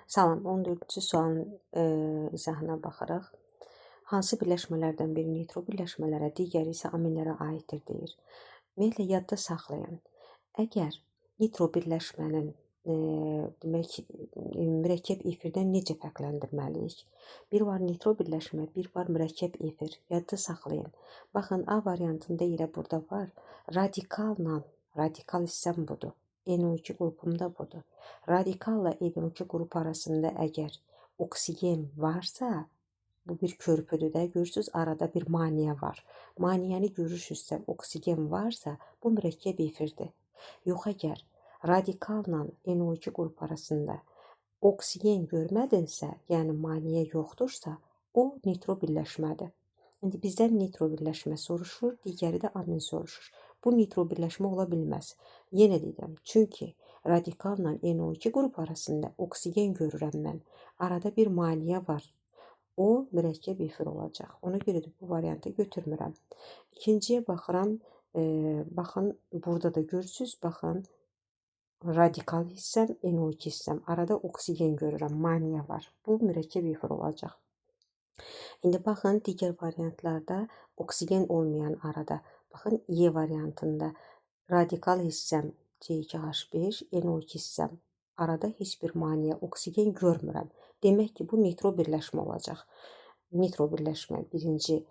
Salam, 14-cü sualın izahına baxaraq. Hansı birləşmələrdən biri nitro birləşmələrə, digəri isə aminlərə aiddir deyir. Ümumiyyətlə, yadda saxlayın. Əgər nitro birləşmənin demək, mürəkkəb efirdən necə fərqləndirməliyik? Bir var nitro birləşmə, bir var mürəkkəb efir. Yadda saxlayın. Baxın, A variantında elə burada var. Radikal hissəm budur. NO2 qrupumda budur. Radikalla NO2 qrup arasında əgər oksigen varsa, bu bir körpüdür də, görürsünüz, arada bir maneə var. Maneəni görürsünüzsə, oksigen varsa, bu mürəkkəb efirdir. Yox, əgər radikalla NO2 qrup arasında oksigen görmədinsə, yəni maneə yoxdursa, o nitro birləşmədir. İndi bizdən nitro birləşmə soruşur, digəri də amin soruşur. Bu nitro birləşmə ola bilməz. Yenə deyirəm, çünki radikalla NO2 qrup arasında oksigen görürəm mən. Arada bir maneə var. O mürəkkəb efir olacaq. Ona görə də bu variantı götürmürəm. İkinciyə baxıram. Baxın, burada da görürsünüz. Baxın, radikal hissəm, NO2 hissəm. Arada oksigen görürəm, maneə var. Bu mürəkkəb efir olacaq. İndi baxın, digər variantlarda oksigen olmayan arada. Baxın, E variantında radikal hissəm C2H5, NO2 hissəm. Arada heç bir maneə, oksigen görmürəm. Demək ki, bu nitro birləşmə olacaq. Nitro birləşmə birinci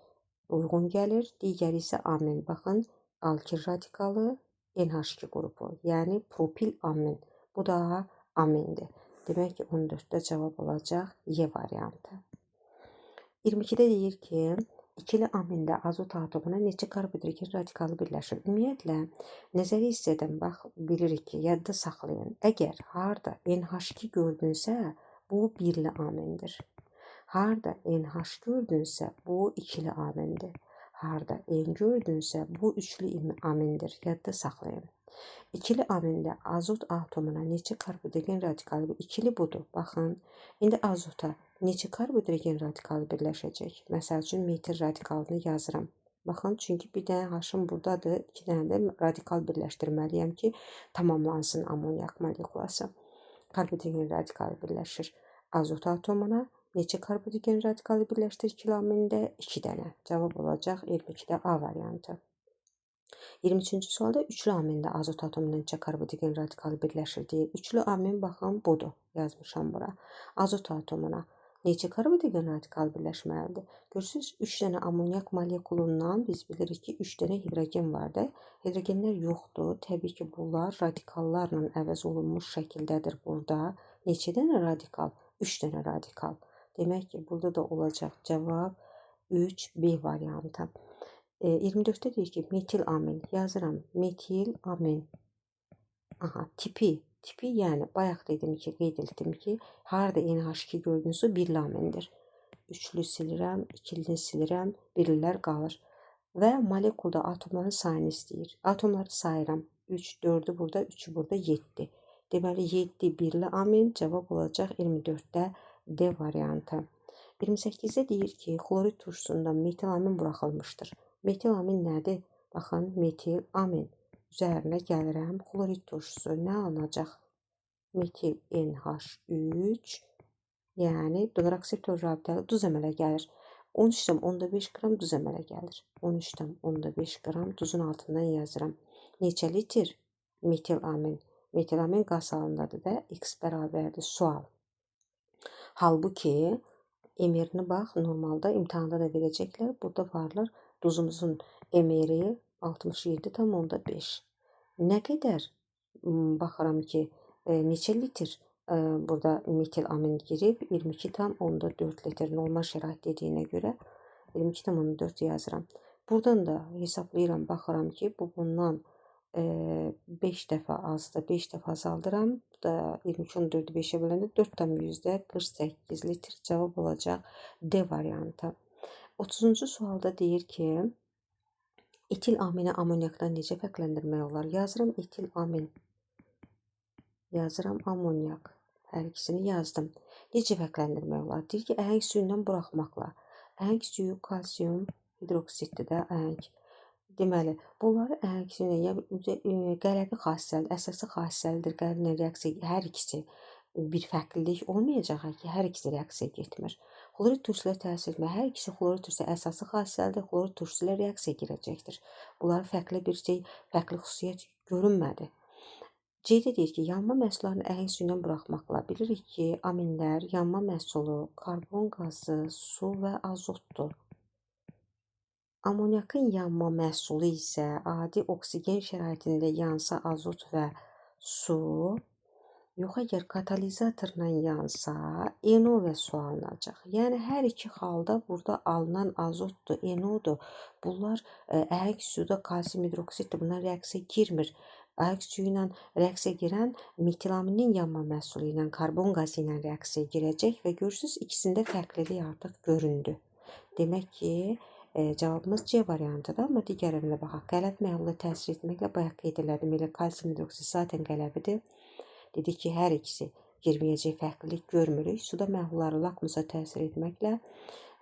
uyğun gəlir, digəri isə amin. Baxın, alkil radikalı NH2 qrupu, yəni propil amin. Bu da amindir. Demək ki, 14-də cavab olacaq E variantı. 22-də deyir ki, ikili amində azot atomuna neçə karbhidrogen radikalı birləşir? Ümumiyyətlə, nəzəri hissədən bax, bilirik ki, yadda saxlayın. Əgər harda NH2 gördünsə, bu birli amindir. Harda NH gördünsə, bu ikili amindir. Harda N gördünsə, bu üçlü amindir. Yadda saxlayın. İkili amində azot atomuna neçə karbhidrogen radikalı? İkili budur. Baxın, indi azota neçə karbhidrogen radikalı birləşəcək? Məsəl üçün, metil radikalını yazıram. Baxın, çünki bir dənə H-ım buradadır, 2 dənə də radikal birləşdirməliyəm ki, tamamlansın amonyak molekulası. Karbhidrogen radikalı birləşir. Azot atomuna neçə karbhidrogen radikalı birləşdir ikili amində? 2 dənə. Cavab olacaq 22-də A variantı. 23-cü sualda üçlü amində azot atomuna neçə karbhidrogen radikalı birləşir deyir. Üçlü amin, baxın, budur. Yazmışam bura. Azot atomuna neçə karbhidrogen radikalı birləşməlidir? Görürsünüz, 3 dənə amonyak molekulundan biz bilirik ki, 3 dənə hidrogen var da. Hidrogenlər yoxdur. Təbii ki, bunlar radikallarla əvəz olunmuş şəkildədir burada. Neçə dənə radikal? 3 dənə radikal. Demək ki, burada da olacaq cavab 3B variantı. 24-də deyir ki, metil amin. Yazıram, metil amin. Aha, tipi, yəni bayaq dedim ki, qeyd etdim ki, harada NH2 gördünüzsə birli amindir. Üçlü silirəm, ikili silirəm, birlilər qalır. Və molekulda atomların sayını istəyir. Atomları sayıram. 3, 4-ü burada, 3-ü burada, 7. Deməli, 7 birli amin, cavab olacaq 24-də D variantı. 28-də deyir ki, xlorid turşusundan metil amin buraxılmışdır. Metil amin nədir? Baxın, metil amin. Üzərinə gəlirəm. Xlorid turşusu nə alınacaq? Metil NH3, yəni donarokseptor rabitəli duz əmələ gəlir. 13,5 qram duz əmələ gəlir. 13,5 qram duzun altından yazıram. Neçə litr? Metil amin. Metil amin qaz halındadır da, X bərabərdir sual. Halbuki, emerini bax, normalda imtahanda da verəcəklər. Burada varlar. Duzumuzun emeri 67,5. Nə qədər? Baxıram ki, neçə litr burada metil amin girib? 22,4 litr. Normal şərait dediyinə görə 22,4 yazıram. Buradan da hesablayıram, baxıram ki, bu bundan 5 dəfə azdır. 5 dəfə azaldıram. Bu da 22,4-ü 5-ə böləndə 4,48 litr cavab olacaq D variantı. 30-cu sualda deyir ki, etil amini amonyakdan necə fərqləndirmək olar? Yazıram etil amin. Yazıram amonyak. Hər ikisini yazdım. Necə fərqləndirmək olar? Deyir ki, əhəng suyundan buraxmaqla. Əhəng suyu kalsium hidroksiddir də əhəng. Deməli, bunları əhəng suyuna qələbi xassəlidir, əsası xassəlidir, qəlblə reaksiya hər ikisi. bir fərqlilik olmayacaq ki, hər ikisi reaksiyaya getmir. Xlorid turşular təsir etmir. Hər ikisi xlorid turşusu əsası xassəlidir. Xlorid turşusu ilə reaksiyaya girəcəkdir. Bunların fərqli xüsusiyyət görünmədi. C-də deyir ki, yanma məhsullarını əhəng suyu ilə buraxmaqla bilirik ki, aminlər yanma məhsulu karbon qazı, su və azotdur. Amonyakın yanma məhsulu isə adi oksigen şəraitində yansa azot və su, yox əgər katalizatorla yansa NO və su alınacaq. Yəni hər iki halda burada alınan azotdur, NOdur. Bunlar əhəng suda kalsium hidroksiddir. Bunlar reaksiyaya girmir. Əhəng suyu ilə reaksiyaya girən metilaminin yanma məhsulu ilə karbon qazı ilə reaksiyaya girəcək və görürsünüz ikisində fərqlilik artıq göründü. Demək ki, cavabımız C variantıdır, amma digərlərinə baxaq. Qələb məhlula təsir etməklə bayaq qeyd elədim. Elə kalsium hidroksid zaten qələbidir. Dedik ki, hər ikisi girməyəcək fərqlilik görmürük. Suda məhlulları lakmusa təsir etməklə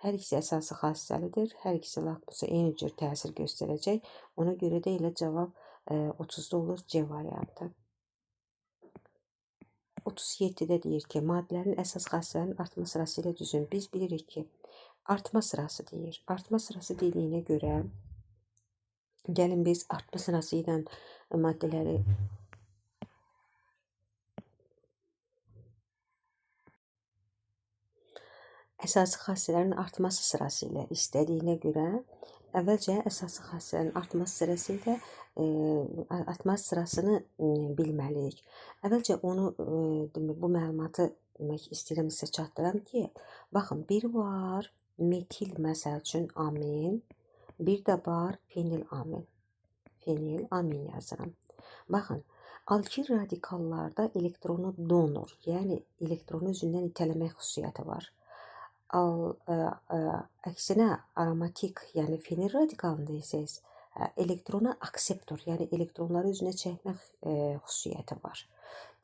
hər ikisi əsası xassəlidir. Hər ikisi lakmusa eyni cür təsir göstərəcək. Ona görə də elə cavab 30-da olur C variantı. 37-də deyir ki, maddələrin əsas xassələrinin artma sırası ilə düzün. Biz bilirik ki, artma sırası deyir. Artma sırası dediyinə görə gəlin biz artma sırası ilə maddələri əsası xassələrin artması sırası ilə istədiyinə görə əvvəlcə əsası xassələrin artması sırası ilə artması sırasını bilməliyik. Əvvəlcə onu bu məlumatı demək istəyirəm sizə çatdıram ki, baxın, bir var metil məsəl üçün amin, bir də var fenil amin. Fenil amin yazıram. Baxın, alkil radikallarda elektronu donor, yəni elektronu özündən itələmək xüsusiyyəti var. Əksinə aromatik, yəni fenil radikalında isə elektrona akseptor, yəni elektronları özünə çəkmək xüsusiyyəti var.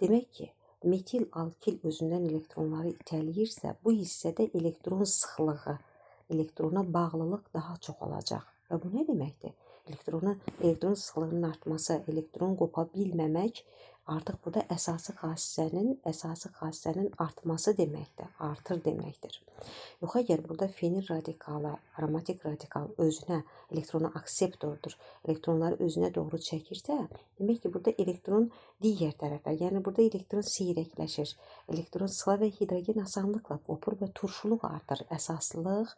Demək ki, metil alkil özündən elektronları itələyirsə, bu hissədə elektron sıxlığı, elektrona bağlılıq daha çox olacaq. Və bu nə deməkdir? Elektron sıxlığının artması, elektron qopa bilməmək artıq burada əsası xassənin artması deməkdir, artır deməkdir. Yox, əgər burada fenil radikalı, aromatik radikal özünə elektrona akseptordur, elektronları özünə doğru çəkirsə, demək ki, burada elektron digər tərəfə, yəni burada elektron seyrəkləşir. Elektron sıxla və hidrogen asanlıqla qopur və turşuluq artır, əsaslılıq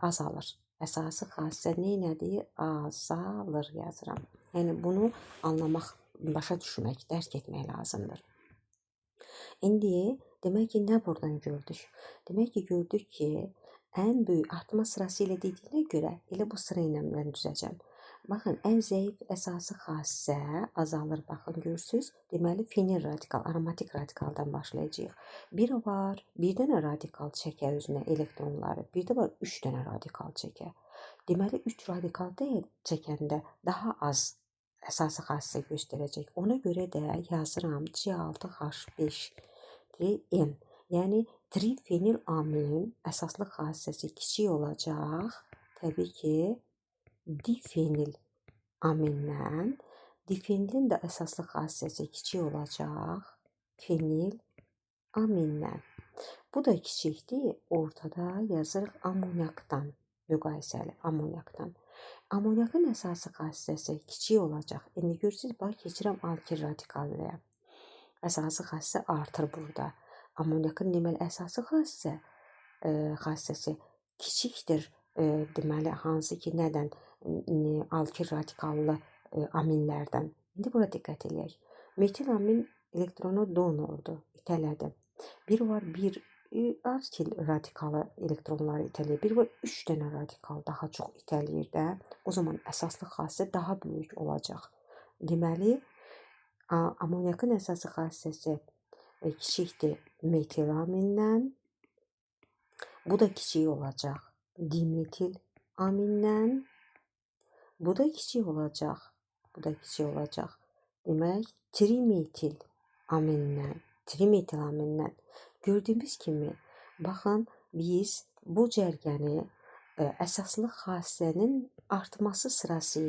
azalır. Əsası xassə nədir? Azalır yazıram. Yəni bunu anlamaq, başa düşmək, dərk etmək lazımdır. İndi demək ki, nə buradan gördük? Demək ki, gördük ki, ən böyük artma sırası ilə dediyinə görə elə bu sıra ilə mən düzəcəm. Baxın, ən zəif əsası xassə azalır, baxın, görürsünüz. Deməli, fenil radikal, aromatik radikaldan başlayacağıq. Bir var, bir dənə radikal çəkə özünə elektronları, bir də var 3 dənə radikal çəkə. Deməli, 3 radikal çəkəndə daha az əsası xassə göstərəcək. Ona görə də yazıram C6H5N. Yəni, trifenil amin əsaslı xassəsi kiçik olacaq. Təbii ki, difenil amindən. Difenilin də əsaslı xassəsi kiçik olacaq. Fenil amindən. Bu da kiçikdir. Ortada yazırıq amonyakdan. Müqayisəli amonyakdan. Amonyakın əsası xassəsi kiçik olacaq. İndi görürsünüz, bax, keçirəm alkil radikallıya. Əsası xassə artır burada. Amonyakın deməli əsası xassəsi kiçikdir. Deməli, hansı ki, nədən? Alkil radikallı aminlərdən. İndi bura diqqət edək. Metil amin elektronu donordur, itələdi. Bir var, bir alkil radikalı elektronları itələyir. Bir var 3 dənə radikal daha çox itələyir də. O zaman əsaslı xassə daha böyük olacaq. Deməli, amonyakın əsası xassəsi kiçikdir metil amindən. Bu da kiçik olacaq dimetil amindən. Bu da kiçik olacaq. Bu da kiçik olacaq. Demək, trimetil amindən. Trimetil amindən. Gördüyümüz kimi, baxın, biz bu cərgəni əsaslı xassənin artma sırası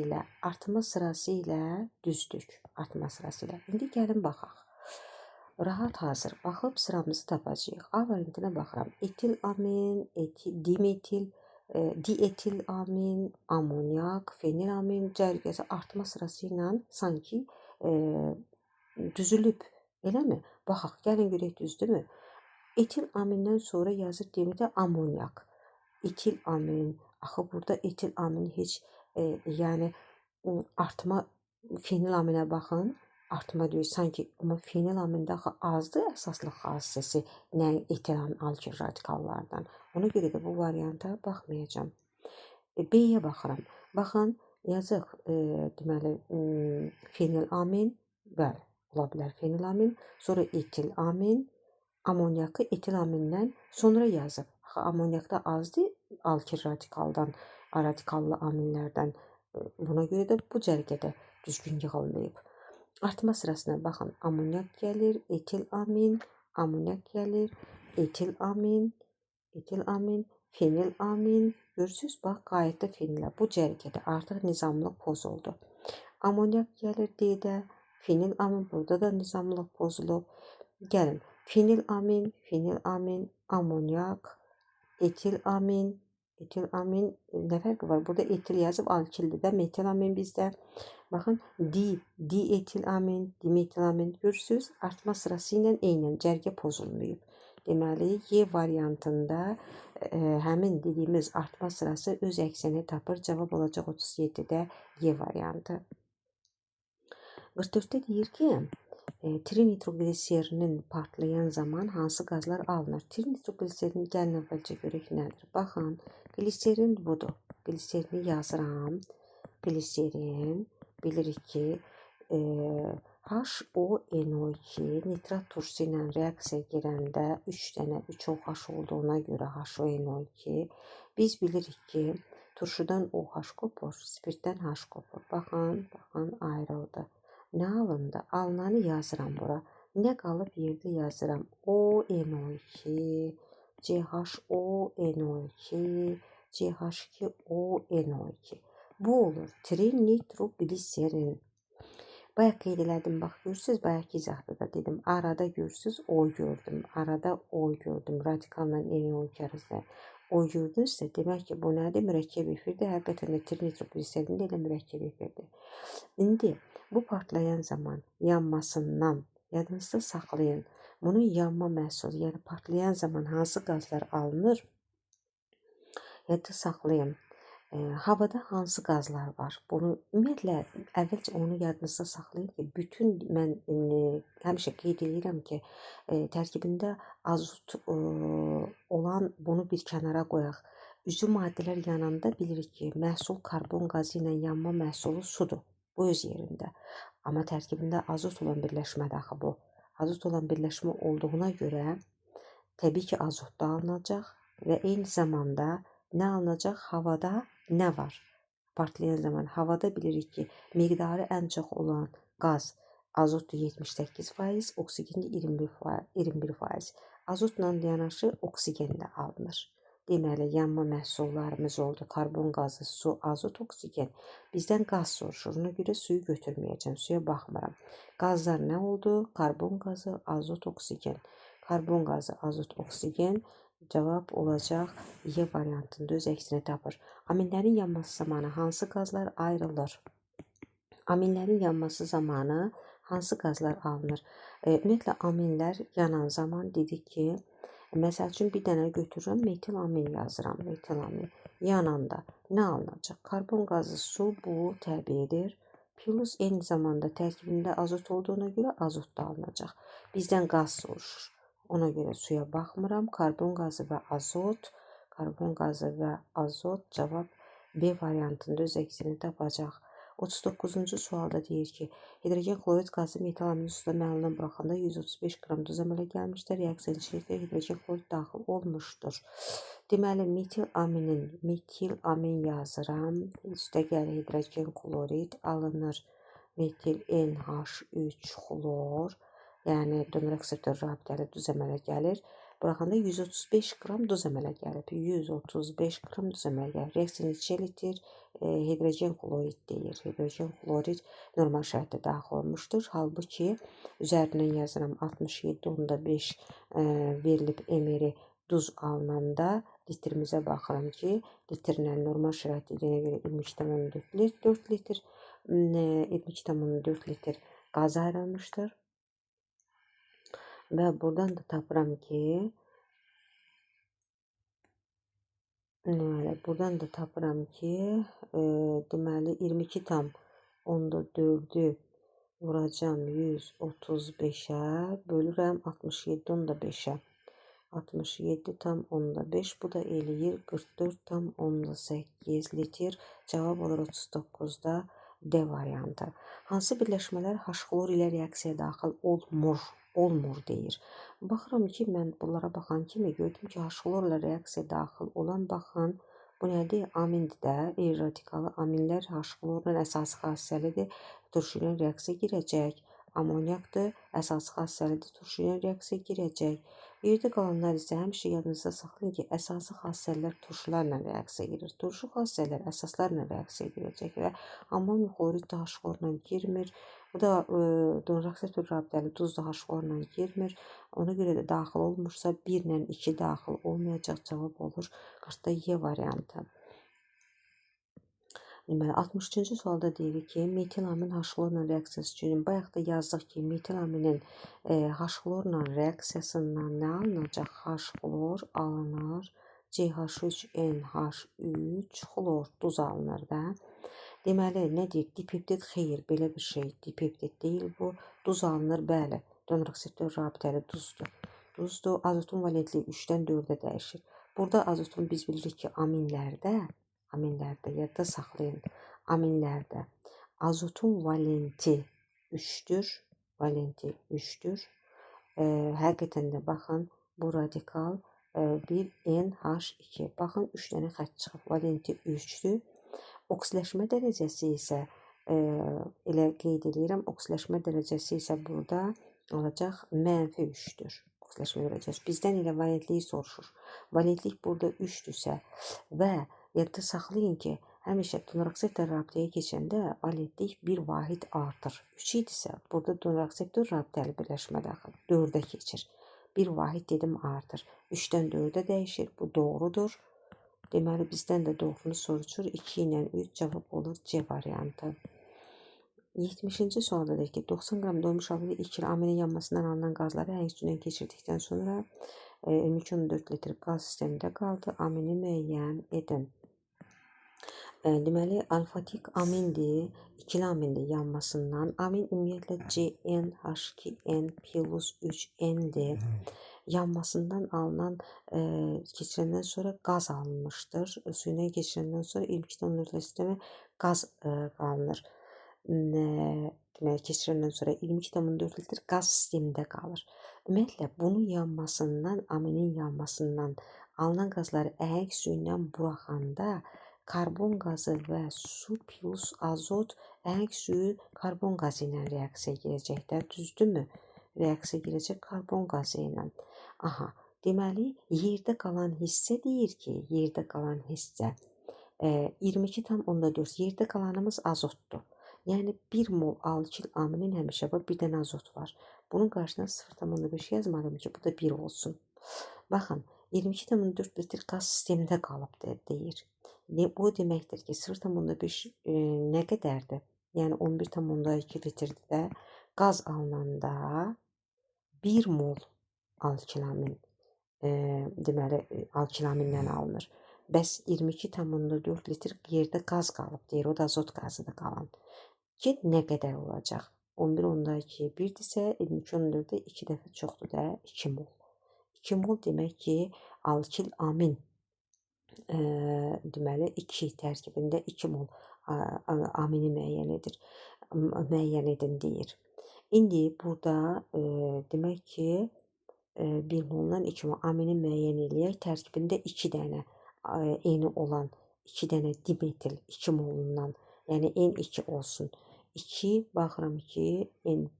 ilə düzdük. Artma sırası ilə. İndi gəlin baxaq. rahat hazır baxıb sıramızı tapacağıq. A variantına baxıram. Etil amin, dimetil, dietil amin, amonyak, fenil amin cərgəsi artma sırası ilə sanki düzülüb. Eləmi? Baxaq, gəlin görək düzdürmü? Etil amindən sonra yazır demədə amonyak. Etil amin. Axı burada etil amin heç yəni artma fenil aminə baxın. Artma deyil, sanki amma fenil amində axı azdır əsaslıq xassəsi nə etil amin alkil radikallardan. Ona görə də bu varianta baxmayacağam. B-yə baxıram. Baxın, yazıq deməli fenil amin, bəli, ola bilər fenil amin, sonra etil amin, amonyakı etil amindən sonra yazıb. Axı amonyakda azdır alkil radikallı aminlərdən. Buna görə də bu cərgədə düzgün yığılmayıb. Artma sırasına baxın. Amonyak gəlir, etil amin, amonyak gəlir, etil amin, fenil amin. Görürsünüz, bax, qayıtdı da fenilə. Bu cərgədə artıq nizamlıq pozuldu. Amonyak gəlir D-də, fenil amin, burada da nizamlıq pozulub. Gəlin, fenil amin, amonyak, etil amin, nə fərqi var? Burada etil yazıb alkildir də, metil amin bizdə. Baxın, dietil amin, dimetil amin. Görürsünüz, artma sırası ilə eynən cərgə pozulmayıb. Deməli, Y variantında həmin dediyimiz artma sırası öz əksini tapır. Cavab olacaq 37-də Y variantı. 44-də deyir ki, trinitrogliserinin partlayan zaman hansı qazlar alınır? Trinitrogliserin gəlin əvvəlcə görək nədir? Baxın, gliserin budur. Gliserini yazıram. Gliserin, bilirik ki, HONO2 nitrat turşusu ilə reaksiya girəndə 3 dənə 3OH olduğuna görə HONO2 biz bilirik ki, turşudan OH qopur, spirtdən H qopur. Baxın, ayrıldı. Nə alındı? Alınanı yazıram bura. Nə qalıb yerdə yazıram? ONO2, CHONO2, CH2ONO2. Bu olur. Trinitrogliserin. Bayaq qeyd elədim, bax, görürsünüz, bayaq izahda da dedim. Arada görürsünüz, O gördüm. Arada O gördüm. Radikalla NO2 arasında O gördünüzsə, demək ki, bu nədir? Mürəkkəb efirdir. Həqiqətən də trinitrogliserin də elə mürəkkəb efirdir. İndi bu partlayan zaman yanmasından yadınızda saxlayın. Bunun yanma məhsulu, yəni partlayan zaman hansı qazlar alınır? Yadda saxlayın. Havada hansı qazlar var? Bunu ümumiyyətlə əvvəlcə onu yadınızda saxlayın ki, bütün mən həmişə qeyd edirəm ki, tərkibində azot olan bunu bir kənara qoyaq. Üzü maddələr yananda bilirik ki, məhsul karbon qazı ilə yanma məhsulu sudur. Bu öz yerində. Amma tərkibində azot olan birləşmədir axı bu. Azot olan birləşmə olduğuna görə təbii ki, azot da alınacaq və eyni zamanda nə alınacaq? Havada nə var? Partlayan zaman havada bilirik ki, miqdarı ən çox olan qaz azotdur 78%, oksigendir 21%. Azotla yanaşı oksigen də alınır. Deməli, yanma məhsullarımız oldu. Karbon qazı, su, azot, oksigen. Bizdən qaz soruşur. Ona görə suyu götürməyəcəm. Suya baxmıram. Qazlar nə oldu? Karbon qazı, azot, oksigen. Karbon qazı, azot, oksigen. Cavab olacaq Y variantında öz əksini tapır. Aminlərin yanması zamanı hansı qazlar ayrılır? Aminlərin yanması zamanı hansı qazlar alınır? Ümumiyyətlə, aminlər yanan zaman dedik ki, məsəl üçün bir dənə götürürəm, metil amin yazıram. Metil amin yananda nə alınacaq? Karbon qazı, su, bu təbiidir. Plus eyni zamanda tərkibində azot olduğuna görə azot da alınacaq. Bizdən qaz soruşur. Ona görə suya baxmıram. Karbon qazı və azot. Karbon qazı və azot cavab B variantında öz əksini tapacaq. 39-cu sualda deyir ki, hidrogen klorid qazı metal amini suda məlulan buraxanda 135 qram duz əmələ gəlmişdir. Reaksiya içərikdə hidrogen klorid daxil olmuşdur. Deməli, metil amin yazıram. Üstə gəlir hidrogen klorid alınır. Metil NH3 xlor. Yəni, dönər akseptor rabitəli duz əmələ gəlir. Buraxanda 135 qram duz əmələ gəlib. 135 qram duz əmələ gəlib. Reaksiya neçə litr? Hidrogen klorid deyir. Hidrogen klorid normal şəraitdə daxil olmuşdur. Halbuki üzərindən yazıram 67.5 verilib ml duz alınanda litrimizə baxıram ki, litrlə normal şəraitdə yenə görə 22,4 litr 22,4 litr qaz ayrılmışdır. Və buradan da tapıram ki, deməli 22,4-ü vuracam 135-ə, bölürəm 67,5-ə. 67,5, bu da eləyir 44,8 litr. Cavab olur 39-da D variantı. Hansı birləşmələr H-xlor ilə reaksiyaya daxil olmur deyir. Baxıram ki, mən bunlara baxan kimi gördüm ki, H-xlor ilə reaksiyaya daxil olan, baxın, bu nədir? Amindir də, radikalı aminlər H-xlorla əsası xassəlidir. Turşu ilə reaksiya girəcək. Amonyakdır, əsası xassəlidir, turşu ilə reaksiya girəcək. Yerdə qalanlar isə həmişə yadınızda saxlayın ki, əsası xassələr turşularla reaksiya girir. Turşu xassələr əsaslarla reaksiya girəcək və ammonium xlorid də H-xlorla girmir. Bu da donreaktiv rabitəli duz da H-xlorla girmir. Ona görə də daxil olmursa 1 ilə 2 daxil olmayacaq, cavab olur 40-da Y variantı. Deməli, 63-cü sualda deyirik ki, metilamin H-xlorla reaksiyası üçün bayaq da yazdıq ki, metilaminin H-xlorla reaksiyasından nə alınacaq? H-xlor alınır, CH3NH3 xlor duz alınır da. Deməli, nə deyir? Dipeptid xeyr, belə bir şey dipeptid deyil bu. Duz alınır, bəli, donreaksivdə rabitəli duzdur. Duzdur, azotun valentliyi 3-dən 4-ə dəyişir. Burada azotun biz bilirik ki, aminlərdə yadda saxlayın, aminlərdə azotun valenti 3-dür, həqiqətən də baxın, bu radikal bir NH2, baxın 3 dənə xətt çıxıb, valenti 3-dür, oksiləşmə dərəcəsi isə, elə qeyd edirəm, oksiləşmə dərəcəsi isə burada olacaq -3-dür, oksiləşmə dərəcəsi, bizdən elə valentliyi soruşur, valentlik burada 3-dürsə və yadda saxlayın ki, həmişə donreaksivlə rabitəyə keçəndə valentlik bir vahid artır. 3 idisə, burada donreaksivlə rabitəli birləşmə daxil 4-ə keçir. Bir vahid dedim artır. 3-dən 4-ə dəyişir. Bu doğrudur. Deməli, bizdən də doğrunu soruşur. 2 ilə 3 cavab olur C variantı. 70-ci sualda deyir ki, 90 qram doymuş halda 2 aminin yanmasından alınan qazları həyəcandan keçirdikdən sonra 22,4 litr qaz sistemində qaldı. Amini müəyyən edin. Deməli, alfatik amindir, ikili amindir yanmasından. Amin ümumiyyətlə CnH2n+3n-dir. Yanmasından alınan, keçirəndən sonra qaz alınmışdır. Suyundan keçirəndən sonra 22,4 sistemə qaz qalınır. Deməli, keçirəndən sonra 22,4 litr qaz sistemində qalır. Ümumiyyətlə, bunun yanmasından, aminin yanmasından alınan qazları əhəng suyundan buraxanda karbon qazı və su plus azot əhəng suyu karbon qazı ilə reaksiya girəcəkdə, düzdürmü? Reaksiya girəcək karbon qazı ilə. Aha, deməli, yerdə qalan hissə deyir ki, yerdə qalan hissə 22,4, yerdə qalanımız azotdur. Yəni, 1 mol alkil aminin həmişə var, bir dənə azot var. Bunun qarşısına 0,5 yazmalıyım ki, bu da 1 olsun. Baxın, 22,4 litr qaz sistemində qalıb deyir. Bu deməkdir ki, 0,5 nə qədərdir? Yəni 11,2 litrdir də qaz alınanda 1 mol alkilamin, deməli, alkilamindən alınır. Bəs 22,4 litr yerdə qaz qalıb deyir, o da azot qazıdır qalan. Ki, nə qədər olacaq? 11,2 1-dirsə, 22,4-də 2 dəfə çoxdur da, 2 mol. 2 mol demək ki, alkil amin, deməli, 2 tərkibində 2 mol amini müəyyən edin deyir. İndi burada demək ki, 1 moldan 2 mol amini müəyyən eləyək, tərkibində 2 dənə eni olan 2 dənə dimetil 2 molundan, yəni N2 olsun. 2, baxıram ki,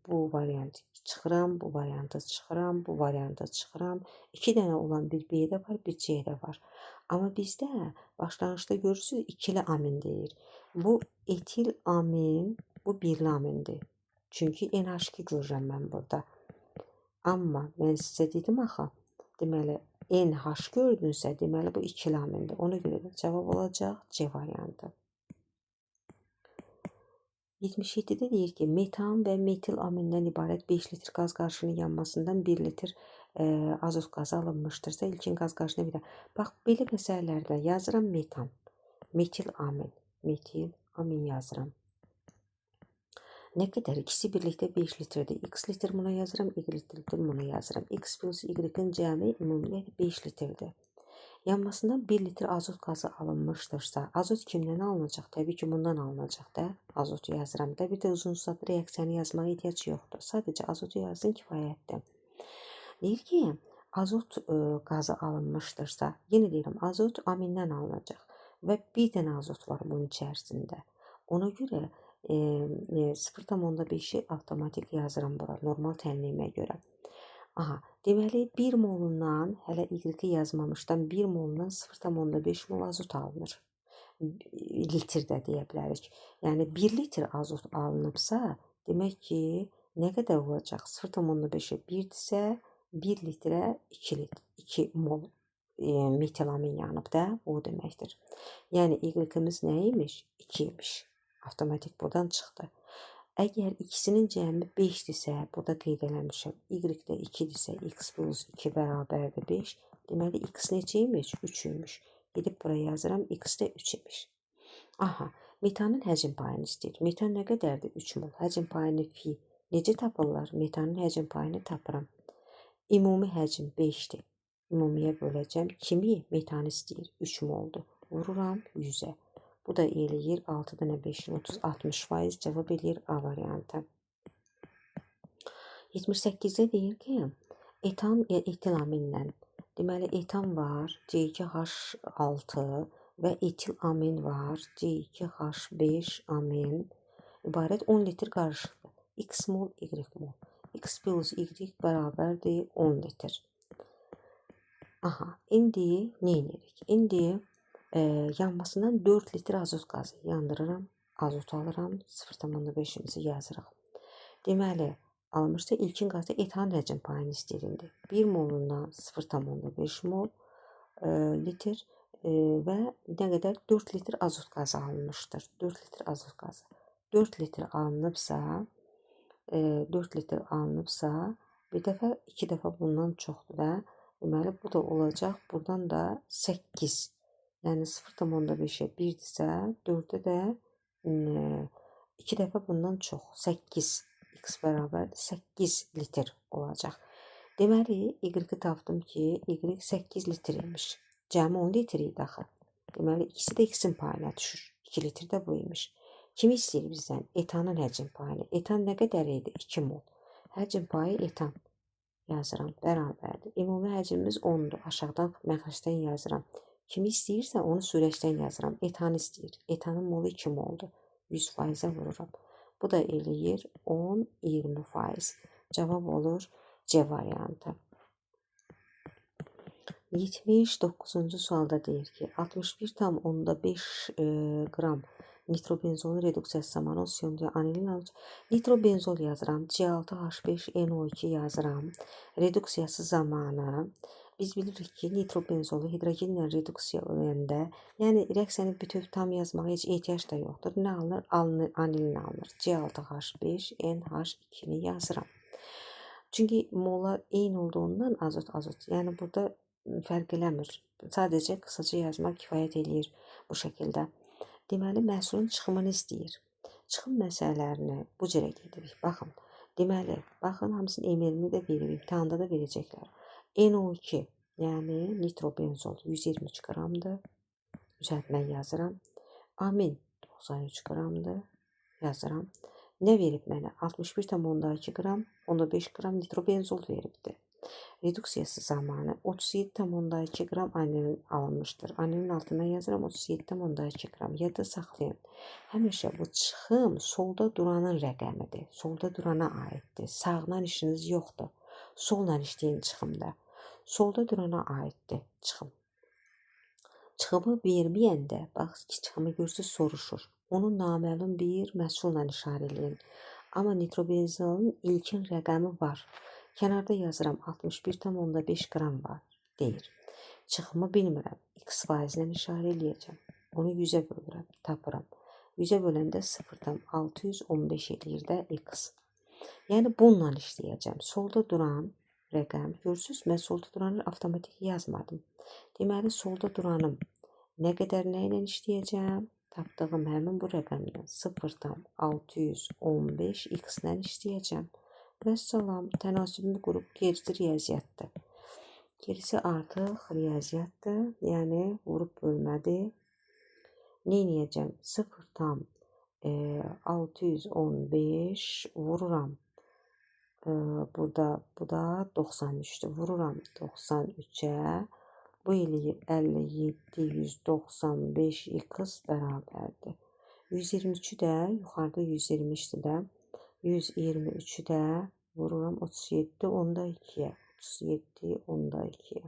bu variant çıxıram, bu variantı çıxıram, bu variantı çıxıram. 2 dənə olan bir B də var, bir C də var. Amma bizdə başlanğıcda görürsünüz ikili amin deyir. Bu etil amin, bu birli amindir. Çünki NH2 görürəm mən burada. Amma mən sizə dedim axı, deməli NH gördünsə, deməli bu ikili amindir. Ona görə də cavab olacaq C variantı. 77-də deyir ki, metan və metil amindən ibarət 5 litr qaz qarışığının yanmasından 1 litr azot qazı alınmışdırsa, ilkin qaz qarışığına bir də. Bax, belə məsələlərdə yazıram metan, metil amin yazıram. Nə qədər? İkisi birlikdə 5 litrdir. X litr buna yazıram, Y litr buna yazıram. X plus Y-in cəmi ümumiyyətlə 5 litrdir. Yanmasından 1 litr azot qazı alınmışdırsa, azot kimdən alınacaq? Təbii ki, bundan alınacaq da. Azotu yazıram da. Bir də uzun uzadı reaksiyanı yazmağa ehtiyac yoxdur. Sadəcə azotu yazın kifayətdir. Deyir ki, azot qazı alınmışdırsa, yenə deyirəm, azot amindən alınacaq və bir dənə azot var bunun içərisində. Ona görə 0,5-i avtomatik yazıram bura, normal tənliyimə görə. Aha, deməli 1 molundan, hələ Y-i yazmamışdan 1 molundan 0,5 mol azot alınır. Litrdə deyə bilərik. Yəni 1 litr azot alınıbsa, demək ki, nə qədər olacaq? 0,5-ə 1-dirsə, 1 litrə 2 mol metilamin yanıb da, o deməkdir. Yəni Y-imiz nə imiş? 2 imiş. Avtomatik buradan çıxdı. Əgər ikisinin cəmi 5-dirsə, burada qeyd eləmişəm, Y-də 2-dirsə, X plus 2 bərabərdir 5. Deməli, X neçə imiş? 3 imiş. Gedib buraya yazıram, X-də 3 imiş. Aha, metanın həcm payını istəyir. Metan nə qədərdir? 3 mol. Həcm payını fi. Necə tapırlar? Metanın həcm payını tapıram. Ümumi həcm 5-dir. Ümumiyə böləcəm. Kimi? Metan istəyir. 3 moldur. Vururam 100-ə. Bu da eləyir 6 dənə 5-in 30, 60%. Cavab eləyir A variantı. 78-də deyir ki, etan etil amindən. Deməli, etan var, C2H6 və etil amin var, C2H5 amin. İbarət 10 litr qarışıqdır. X mol, Y mol. X plus Y bərabərdir 10 litr. Aha, indi nə edirik? İndi yanmasından 4 litr azot qazı yandırıram, azot alıram, 0,5-imizi yazırıq. Deməli, almışsa ilkin qazda etanın həcm payını istəyir. 1 molundan 0,5 mol litr və nə qədər? 4 litr azot qazı alınmışdır. 4 litr azot qazı. 4 litr alınıbsa, bir dəfə, 2 dəfə bundan çoxdur da. Deməli, bu da olacaq. Buradan da 8. Yəni 0,5-ə 1-dirsə, 4-ə də 2 dəfə bundan çox, 8. X bərabərdir 8 litr olacaq. Deməli, Y-i tapdım ki, Y 8 litr imiş. Cəmi 10 litr idi axı. Deməli, ikisi də X-in payına düşür. 2 litr də bu imiş. Kimi istəyir bizdən? Etanın həcm payını. Etan nə qədər idi? 2 mol. Həcm payı etan yazıram, bərabərdir. Ümumi həcmimiz 10-dur. Aşağıdan məxrəcdən yazıram. Kimi istəyirsə onu sürəçdən yazıram. Etan istəyir. Etanın molu 2 moldur. 100%-ə vururam. Bu da eləyir 10-20%. Cavab olur C variantı. 79-cu sualda deyir ki, 61,5 qram nitrobenzolun reduksiyası zamanı o siyondiyo anilin alır. Nitrobenzol yazıram, C6H5NO2 yazıram. Reduksiyası zamanı biz bilirik ki, nitrobenzolu hidrogenlə reduksiya öləndə, yəni reaksiyanı bütöv tam yazmağa heç ehtiyac da yoxdur. Nə alınır? Anilin alınır. C6H5NH2-ni yazıram. Çünki mollar eyni olduğundan azot. Yəni burada fərq eləmir. Sadəcə qısaca yazmaq kifayət eləyir bu şəkildə. Deməli, məhsulun çıxımını istəyir. Çıxım məsələlərini bu cürə gedirik. Baxın. Deməli, baxın, hamısının emerini də verir, imtahanda da verəcəklər. NO2, yəni nitrobenzol 123 qramdır. Üzərindən yazıram. Amin 93 qramdır. Yazıram. Nə verib mənə? 61,2 qram, 15 qram nitrobenzol veribdir. Reduksiyası zamanı 37,2 qram anilin alınmışdır. Anilin altından yazıram 37,2 qram. Yadda saxlayın. Həmişə bu çıxım solda duranın rəqəmidir. Solda durana aiddir. Sağla işiniz yoxdur. Solla işləyin çıxımda. Solda durana aiddir çıxım. Çıxımı verməyəndə, bax ki, çıxımı görsüz soruşur. Onu naməlum bir məhsulla işarə eləyin. Amma nitrobenzolun ilkin rəqəmi var. Kənarda yazıram 61,5 qram var, deyir. Çıxımı bilmirəm. X faizindən işarə eləyəcəm. Onu 100-ə bölürəm, tapıram. 100-ə böləndə 0,615 eləyir də X. Yəni bununla işləyəcəm. Solda duran rəqəm, görürsünüz, mən solda duranı avtomatik yazmadım. Deməli, solda duranım nə qədər nə ilə işləyəcəm? Tapdığım həmin bu rəqəmdən 0,615 X-lə işləyəcəm. Vəssalam, tənasübünü qrup gerisi riyaziyyatdır. Gerisi artıq riyaziyyatdır, yəni vurub bölmədir. Neyniyəcəm? 0,615 vururam. Burada, bu da 93'dür. Vururam 93'ə. Bu eləyir 57,195 X bərabərdir. 123'ü də, yuxarıda 123'dür də. 123'ü də vururam 37,2'yə. 37,2'yə.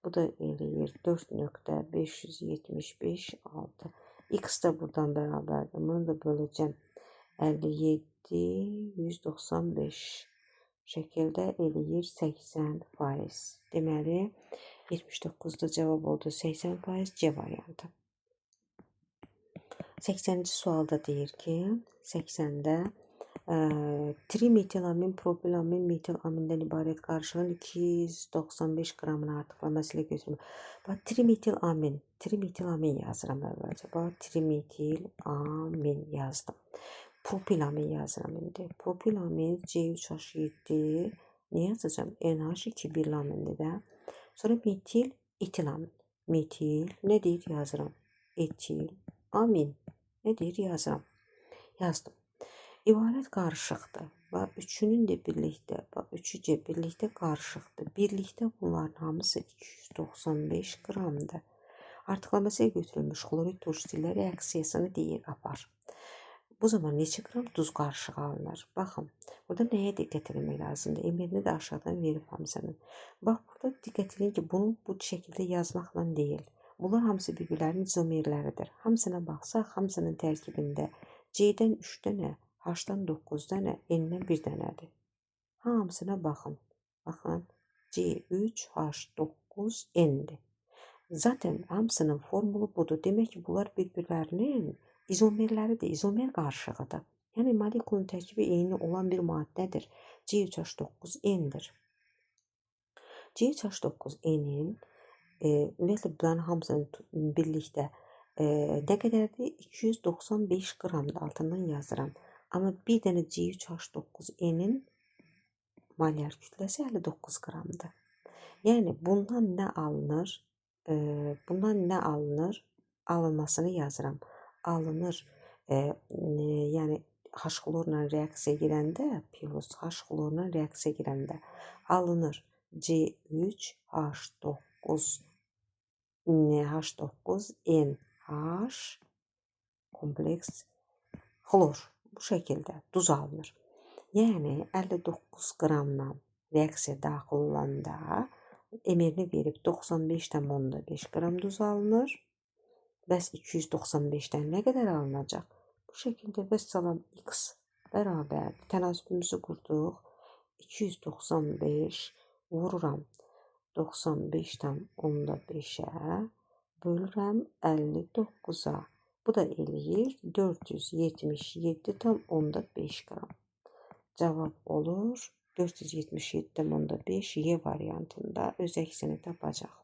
Bu da eləyir 4,575,6. X da buradan bərabərdir. Bunu da böləcəm. 57,195 şəkildə eləyir 80%. Deməli, 79'da cavab oldu 80%, C variantı. 80-ci sualda deyir ki, 80'də trimetilamin, propilamin, metilamindən ibarət qarışığın 295 qramını artıqlaması ilə götürülür. Bax, trimetilamin yazıram əvvəlcə. Bax, trimetilamin yazdım. Propilamin yazıram indi. Propilamin C3H7, nə yazacağım? NH2 birlamindir də. Sonra metil, etilamin. Metil, nə deyir? Yazıram. Etilamin. Nə deyir? Yazıram. Yazdım. İbarət qarışıqdır. Bax, üçünün də birlikdə, bax, üçücə birlikdə qarışıqdır. Birlikdə bunların hamısı 295 qramdır. Artıqlamasıya götürülmüş xlorid turşusu reaksiyasını deyir, apar. Bu zaman neçə qram duz qarışığı alınır? Baxın, burada nəyə diqqət etmək lazımdır? Emirini də aşağıdan verib hamısını. Bax, burada diqqət edin ki, bunu bu şəkildə yazmaqla deyil. Bunlar hamısı bir-birlərinin izomerləridir. Hamısına baxsaq, hamısının tərkibində C-dən 3 dənə, H-dan 9 dənə, N-dən 1 dənədir. Hamısına baxın. Baxın, C3H9N'dir. Zaten hamısının formulu budur. Demək ki, bunlar bir-birlərinin izomerləridir, izomer qarışığıdır. Yəni, molekulun tərkibi eyni olan bir maddədir. C3H9N'dir. C3H9N'in ümumiyyətlə, bunların hamısının birlikdə nə qədərdir? 295 qramdır, altından yazıram. Amma bir dənə C3H9N'in molyar kütləsi 59 qramdır. Yəni, bundan nə alınır? Bundan nə alınır? Alınmasını yazıram. Alınır, yəni H xlorla reaksiya girəndə, plus H xlorla reaksiya girəndə alınır C3H9NH kompleks xlor. Bu şəkildə duz alınır. Yəni, 59 qramla reaksiya daxil olanda emirini verib 95,5 qram duz alınır. Bəs 295-dən nə qədər alınacaq? Bu şəkildə vəssalam X bərabər. Tənasübümüzü qurduq. 295 vururam 95,5'ə bölürəm 59'a. Bu da eləyir 477,5 qram. Cavab olur 477,5 Y variantında öz əksini tapacaq.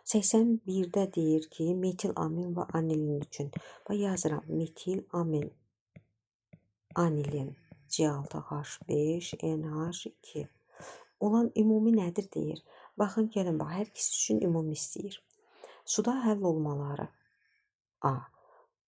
81'də deyir ki, metilamin və anilin üçün. Bax, yazıram. Metilamin, anilin, C6H5NH2 olan ümumi nədir deyir. Baxın, gəlin, bax, hər ikisi üçün ümumi istəyir. Suda həll olmaları. A.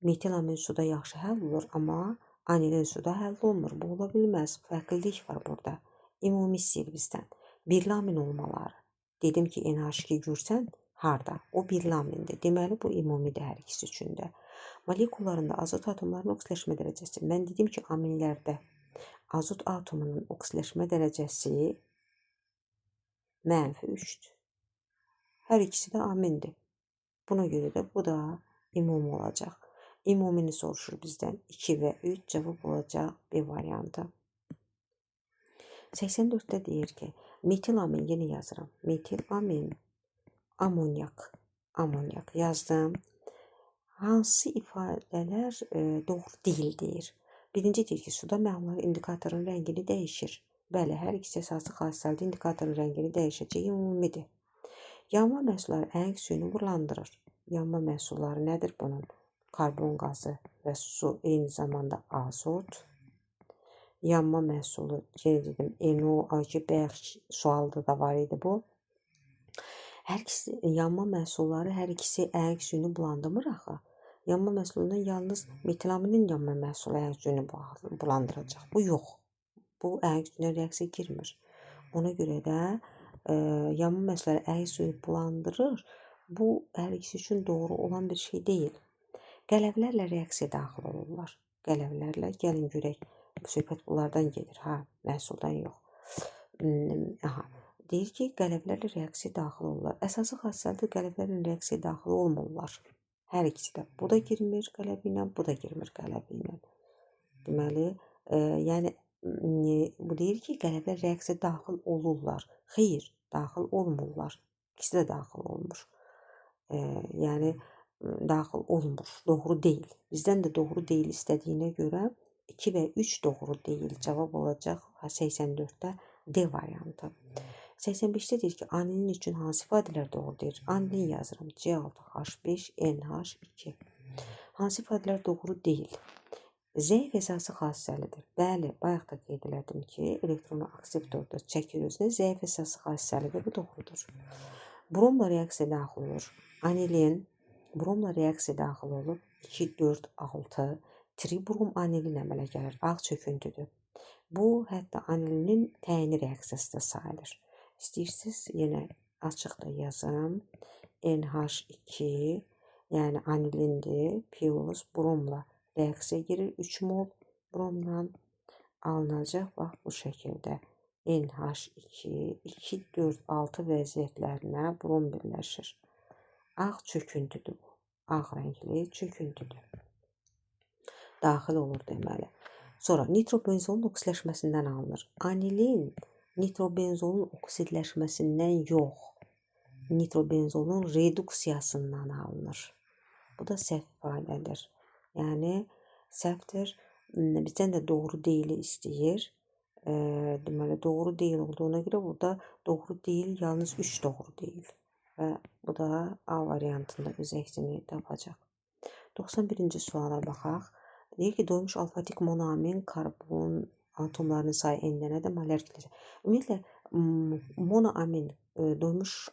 Metilamin suda yaxşı həll olur, amma anilin suda həll olmur. Bu ola bilməz. Fərqlilik var burada. Ümumi istəyir bizdən. Birli amin olmaları. Dedim ki, NH2 görsən harda? O birli amindir. Deməli, bu ümumidir hər ikisi üçün də. Molekullarında azot atomlarının oksidaşma dərəcəsi. Mən dedim ki, aminlərdə azot atomunun oksidaşma dərəcəsi -3'dür. Hər ikisi də amindir. Buna görə də bu da ümumi olacaq. Ümumini soruşur bizdən. 2 və 3 cavab olacaq B variantı. 84'də deyir ki, metil amin, yeni yazıram. Metil amin, amonyak yazdım. Hansı ifadələr doğru deyil deyir. Birinci deyir ki, suda məhlullar indikatorun rəngini dəyişir. Bəli, hər ikisi əsaslı xassələrdə indikatorun rəngini dəyişəcək ümumidir. Yanma məhsulları əhəng suyunu bulandırır. Yanma məhsulları nədir bunun? Karbon qazı və su, eyni zamanda azot. Yanma məhsulu, dedim, NO2 bərk sualda da var idi bu. Hər ikisi, yanma məhsulları hər ikisi əhəng suyunu bulandırmır axı. Yanma məhsulundan yalnız metilaminin yanma məhsulu əhəng suyunu bulandıracaq. Bu yox. Bu əhəng suyuna reaksiya girmir. Ona görə də yanma məhsulları əhəng suyunu bulandırır. Bu hər ikisi üçün doğru olan bir şey deyil. Qələvlərlə reaksiya daxil olurlar. Qələvlərlə, gəlin görək, söhbət bunlardan gedir, məhsuldan yox. Deyir ki, qələvlərlə reaksiya daxil olurlar. Əsası xassələrdə qələvlərlə reaksiya daxil olmurlar. Hər ikisi də. Bu da girmir qələbi ilə, bu da girmir qələbi ilə. Deməli, yəni bu deyir ki, qələvlər reaksiya daxil olurlar. Xeyr, daxil olmurlar. İkisi də daxil olmur. Yəni, daxil olmur. Doğru deyil. Bizdən də doğru deyil istədiyinə görə 2 və 3 doğru deyil. Cavab olacaq 84'də D variantı. 85'də deyir ki, anilin üçün hansı ifadələr doğru deyir? Anilin yazıram. C6H5NH2. Hansı ifadələr doğru deyil? Zəif əsası xassəlidir. Bəli, bayaq da qeyd elədim ki, elektronu akseptorda çəkir özünə, zəif əsası xassəlidir. Bu doğrudur. Bromla reaksiya daxil olur. Anilin bromla reaksiya daxil olub 2, 4, 6 tribrom anilin əmələ gəlir. Ağ çöküntüdür. Bu, hətta anilinin təyini reaksiyası da sayılır. İstəyirsiniz, yenə açıq da yazım. NH2, yəni anilindir, plus bromla reaksiya girir. 3 mol bromdan alınacaq. Bax, bu şəkildə. NH2, 2, 4, 6 vəziyyətlərinə brom birləşir. Ağ çöküntüdür bu. Ağ rəngli çöküntüdür. Daxil olur deməli. Sonra nitrobenzolun oksidləşməsindən alınır. Anilin nitrobenzolun oksidləşməsindən yox, nitrobenzolun reduksiyasından alınır. Bu da səhv ifadədir. Yəni, səhvdir. Bizdən də doğru deyili istəyir. Deməli, doğru deyil olduğuna görə burada doğru deyil, yalnız 3 doğru deyil. Və bu da A variantında öz əksini tapacaq. 91-ci suala baxaq. Deyir ki, doymuş alfatik monoamin karbon atomlarının sayı n-dənədir, molar kütləsi. Ümumiyyətlə, monoamin, doymuş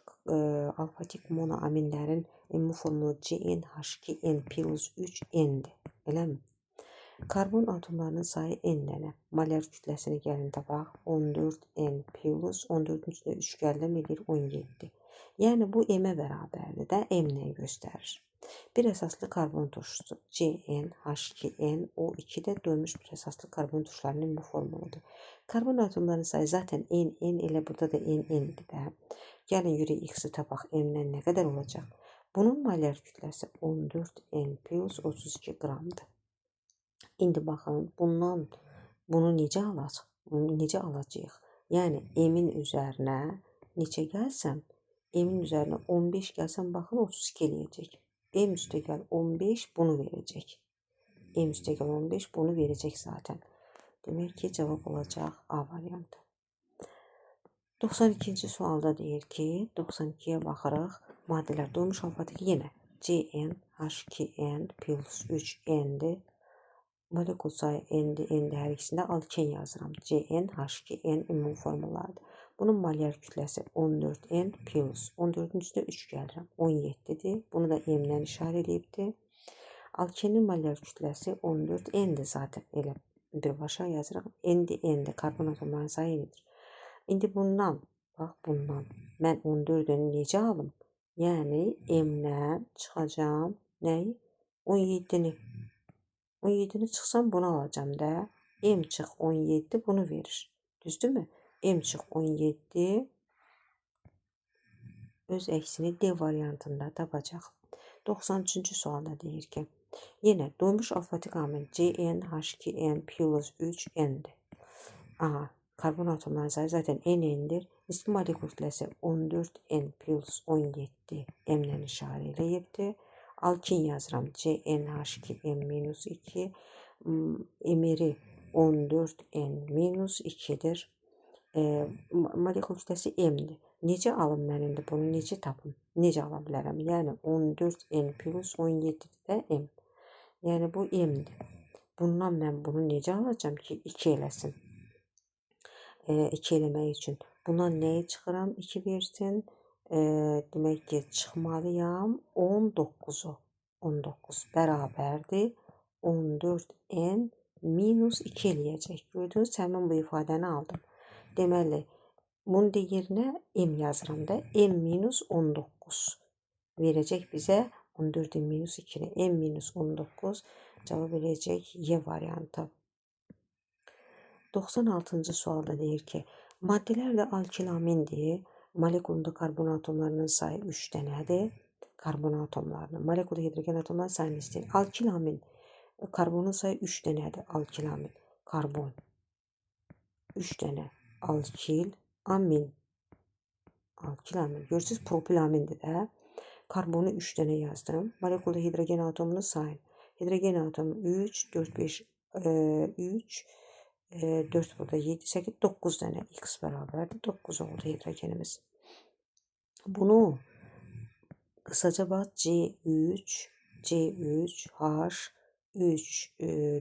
alfatik monoaminlərin ümumi formulu CnH2n plus 3n-dir. Eləmi? Karbon atomlarının sayı n-dənə. Molar kütləsini gəlin tapaq. 14n plus 14-ün üstünə 3 gəldim, edir 17. Yəni, bu m-ə bərabərdir də, m-lə göstərir. Bir əsaslı karbon turşusu CnH2n, O2 də doymuş bir əsaslı karbon turşularının ümumi formuludur. Karbon atomlarının sayı zaten n, elə burada da n-dir də. Gəlin, yürək x-i tapaq, m-dən nə qədər olacaq? Bunun molar kütləsi 14n plus 32 qramdır. İndi baxın, bunu necə alacaq? Yəni, m-in üzərinə neçə gəlsəm, m-in üzərinə 15 gəlsəm, baxın, 32 eləyəcək. M üstə gəl 15, bunu verəcək. M üstə gəl 15, bunu verəcək zaten. Demək ki, cavab olacaq A variantı. 92-ci sualda deyir ki, 92-yə baxırıq. Maddələr doymuş alfatik yenə CnH2n plus 3n-dir. Molekul sayı n-dir, hər ikisində alken yazıram. CnH2n ümumi formullardır. Bunun molar kütləsi 14n plus 14-ün üstünə 3 gəlirəm. 17-dir. Bunu da m-lə işarə edibdir. Alkenin molar kütləsi 14n-dir zaten. Elə birbaşa yazıram. N-dir, karbon atomlarının sayı n-dir. İndi bundan, bax bundan mən 14-ünü necə alım? Yəni M-dən çıxacam nəyi? 17-ni. 17-ni çıxsam bunu alacam da. M çıx 17 bunu verir. Düzdürmü? M çıx 17 öz əksini D variantında tapacaq. 93-cü sualda deyir ki, yenə doymuş alfabetik amil CnH2n plus 3n'dir. Aha, karbon atomlarının sayı zaten n'dir. Nisbi molekul kütləsi 14n plus 17 m'lə işarə eləyibdir. Alkin yazıram. CnH2n minus 2. Emiri 14n minus 2'dir. Molekul kütləsi m'dir. Necə alım mən indi bunu? Necə tapım? Necə ala bilərəm? Yəni 14n plus 17 də m. Yəni bu m'dir. Bundan mən bunu necə alacam ki 2 eləsin? 2 eləmək üçün. Bundan nəyi çıxıram? 2 versin. Demək ki çıxmalıyam 19'u. 19 bərabərdir. 14n minus 2 eləyəcək. Gördünüz, həmin bu ifadəni aldım. Deməli, bunun yerinə m yazıram da. M minus 19 verəcək bizə 14'in minus 2'ni. M minus 19 cavab eləyəcək Y variantı. 96-cı sualda deyir ki, maddələr də alkilamindir. Molekulunda karbon atomlarının sayı 3 dənədir. Karbon atomlarının. Molekulda hidrogen atomlarının sayını istəyir. Alkilamin. Karbonun sayı 3 dənədir. Alkilamin. Karbon. 3 dənə. Alkilamin. Alkilamin. Görürsünüz propilamindir də. Karbonu 3 dənə yazdım. Molekulda hidrogen atomunun sayını. Hidrogen atomu 3, 4, 5, 3, 4 burada 7, 8, 9 dənə x bərabərdir. 9 oldu hidrogenimiz. Bunu kısaca bax C3, C3, H3,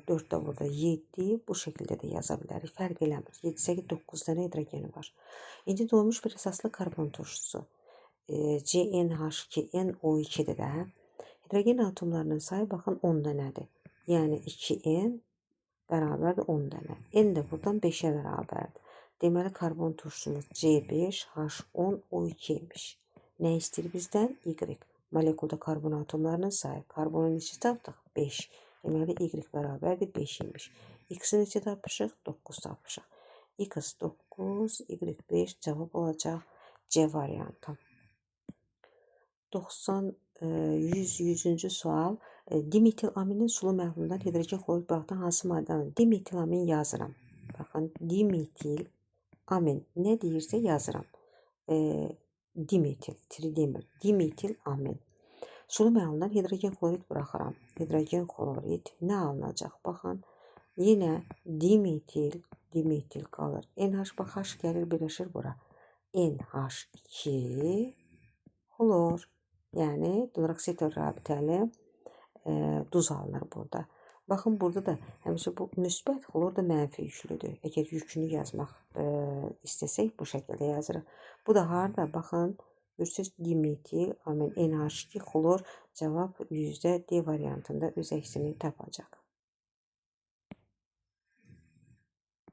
4 de burada 7 bu şekilde de yazabiliriz. Fərq eləmir. 7, 8, 9 dənə hidrogeni var. İndi doymuş bir əsaslı karbon turşusu. CnH2nO2'dir də. Hidrogen atomlarının sayı baxın 10 dənədir. Yəni 2n bərabərdir 10 dənə. N də buradan 5'ə bərabərdir. Deməli karbon turşumuz C5H10O2 imiş. Nə istəyir bizdən? Y. Molekulda karbon atomlarının sayı. Karbonu neçə tapdıq? 5. Deməli Y bərabərdir 5 imiş. X-i neçə tapmışıq? 9 tapmışıq. X 9, Y 5 cavab olacaq C variantı. 100-cü sual. Dimetil aminin sulu məhlulundan hidrogen klorid buraxdan hansı maddədir? Dimetil amin yazıram. Baxın, dimetil amin nə deyirsə yazıram. Dimetil, tridemir, dimetil amin. Sulu məhlulundan hidrogen klorid buraxıram. Hidrogen klorid nə alınacaq? Baxın, yenə dimetil qalır. NH bax, H gəlir, birləşir bura. NH2 xlor. Yəni, duraksitor rabitəli duz alınır burada. Baxın, burada da həmişə bu müsbət, xlor da mənfi yüklüdür. Əgər yükünü yazmaq istəsək, bu şəkildə yazırıq. Bu da harada? Baxın, görürsünüz, dimetil, amin, NH2 xlor cavab %D variantında öz əksini tapacaq.